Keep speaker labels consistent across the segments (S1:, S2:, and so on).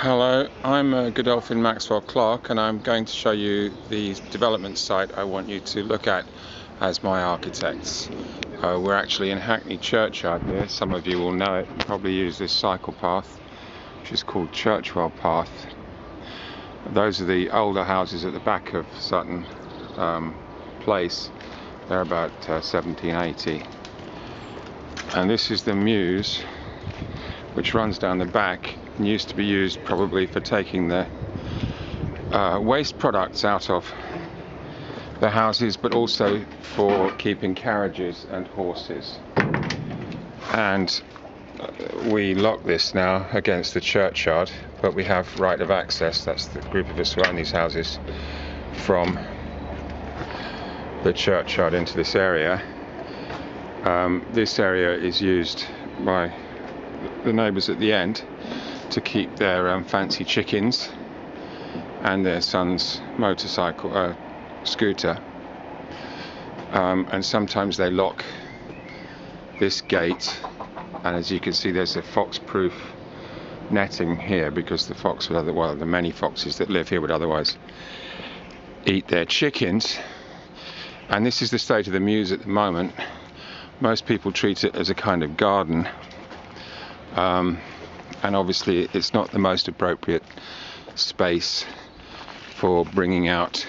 S1: Hello, I'm Godolphin Maxwell Clark, and I'm going to show you the development site I want you to look at as my architects. We're actually in Hackney Churchyard here. Some of you will know it. You probably use this cycle path, which is called Churchwell Path. Those are the older houses at the back of Sutton Place. They're about 1780. And this is the mews, which runs down the back and used to be used probably for taking the waste products out of the houses, but also for keeping carriages and horses. And we lock this now against the churchyard, but we have right of access. That's the group of us who own these houses, from the churchyard into this area. This area is used by the neighbours at the end to keep their fancy chickens and their son's motorcycle, scooter. And sometimes they lock this gate, and as you can see, there's a fox-proof netting here because the fox would the many foxes that live here would otherwise eat their chickens. And this is the state of the mews at the moment. Most people treat it as a kind of garden. And obviously it's not the most appropriate space for bringing out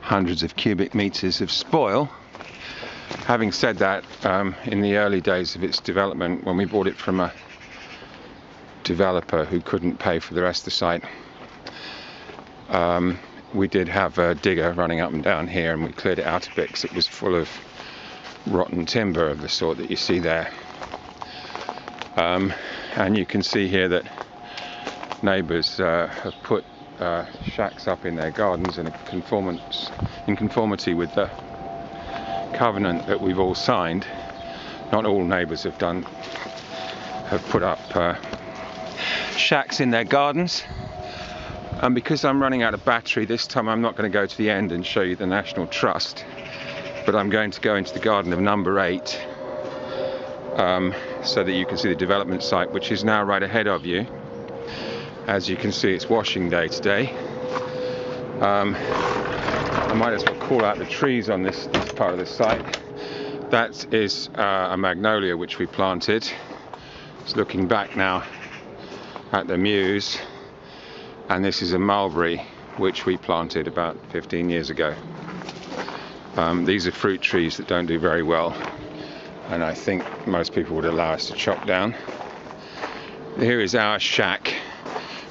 S1: hundreds of cubic meters of spoil. Having said that, in the early days of its development, when we bought it from a developer who couldn't pay for the rest of the site, we did have a digger running up and down here, and we cleared it out a bit because it was full of rotten timber of the sort that you see there. And you can see here that neighbours have put shacks up in their gardens in conformity with the covenant that we've all signed. Not all neighbours have put up shacks in their gardens. And because I'm running out of battery this time, I'm not going to go to the end and show you the National Trust, but I'm going to go into the garden of number 8. So that you can see the development site, which is now right ahead of you. As you can see, it's washing day today. I might as well call out the trees on this part of the site. That is a magnolia which we planted. It's looking back now at the mews, and this is a mulberry which we planted about 15 years ago. These are fruit trees that don't do very well, and I think most people would allow us to chop down. Here is our shack,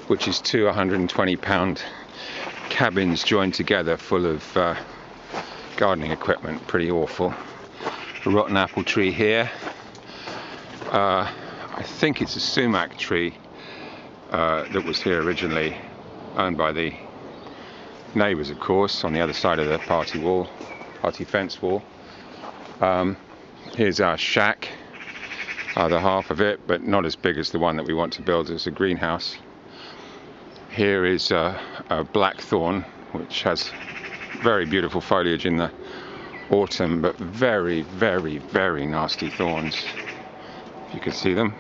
S1: which is two 120-pound cabins joined together full of gardening equipment. Pretty awful. A rotten apple tree here. I think it's a sumac tree that was here originally, owned by the neighbours, of course, on the other side of the party fence wall. Here's our shack, other half of it, but not as big as the one that we want to build as a greenhouse. Here is a blackthorn, which has very beautiful foliage in the autumn, but very, very, very nasty thorns, if you can see them.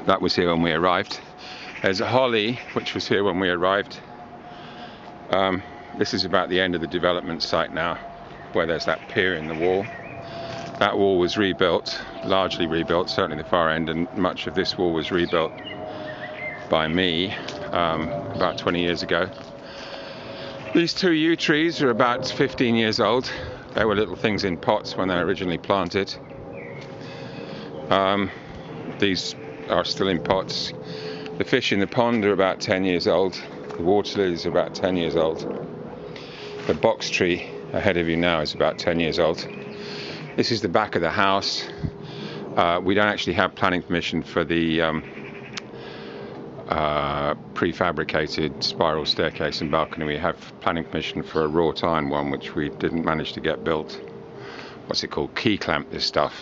S1: That was here when we arrived. There's a holly, which was here when we arrived. This is about the end of the development site now, where there's that pier in the wall. That wall was rebuilt, largely rebuilt, certainly the far end, and much of this wall was rebuilt by me about 20 years ago. These two yew trees are about 15 years old. They were little things in pots when they were originally planted. These are still in pots. The fish in the pond are about 10 years old. The water lilies are about 10 years old. The box tree ahead of you now is about 10 years old. This is the back of the house. We don't actually have planning permission for the prefabricated spiral staircase and balcony. We have planning permission for a wrought iron one, which we didn't manage to get built. What's it called? Key clamp this stuff.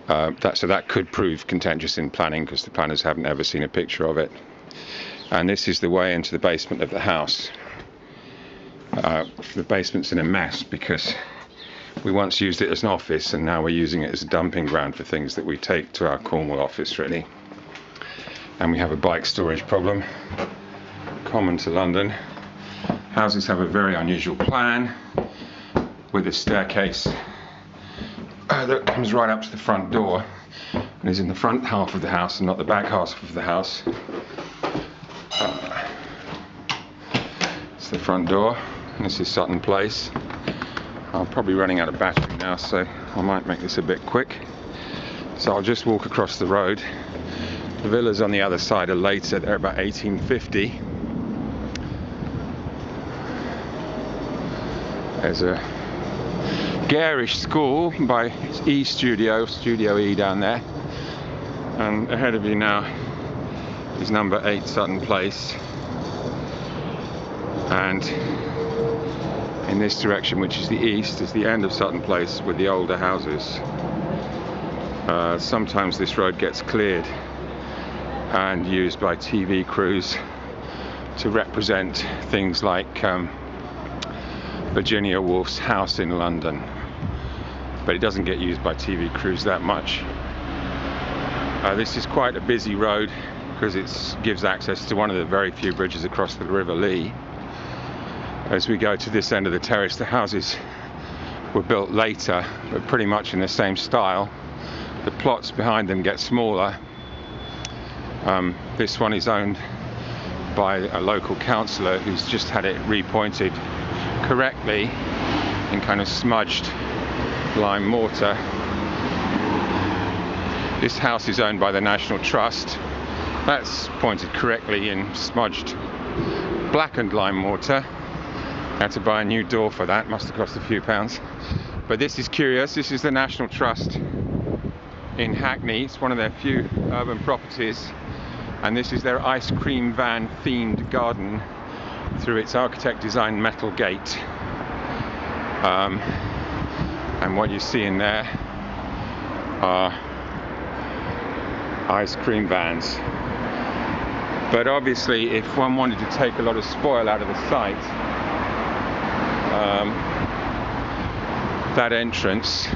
S1: So that could prove contentious in planning because the planners haven't ever seen a picture of it. And this is the way into the basement of the house. The basement's in a mess because we once used it as an office, and now we're using it as a dumping ground for things that we take to our Cornwall office, really. And we have a bike storage problem, common to London. Houses have a very unusual plan with a staircase that comes right up to the front door and is in the front half of the house and not the back half of the house. It's the front door, and this is Sutton Place. I'm probably running out of battery now, so I might make this a bit quick. So I'll just walk across the road. The villas on the other side are later, they're about 1850. There's a garish school by Studio E down there. And ahead of you now is number 8 Sutton Place. And in this direction, which is the east, is the end of Sutton Place with the older houses. Sometimes this road gets cleared and used by TV crews to represent things like Virginia Woolf's house in London, but it doesn't get used by TV crews that much. This is quite a busy road because it gives access to one of the very few bridges across the River Lee. As we go to this end of the terrace, the houses were built later, but pretty much in the same style. The plots behind them get smaller. This one is owned by a local councillor who's just had it repointed correctly in kind of smudged lime mortar. This house is owned by the National Trust. That's pointed correctly in smudged blackened lime mortar. Had to buy a new door for that, must have cost a few pounds. But this is curious, this is the National Trust in Hackney. It's one of their few urban properties, and this is their ice cream van themed garden through its architect designed metal gate. And what you see in there are ice cream vans. But obviously, if one wanted to take a lot of spoil out of the site, that entrance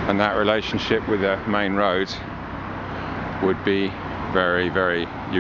S1: and that relationship with the main road would be very, very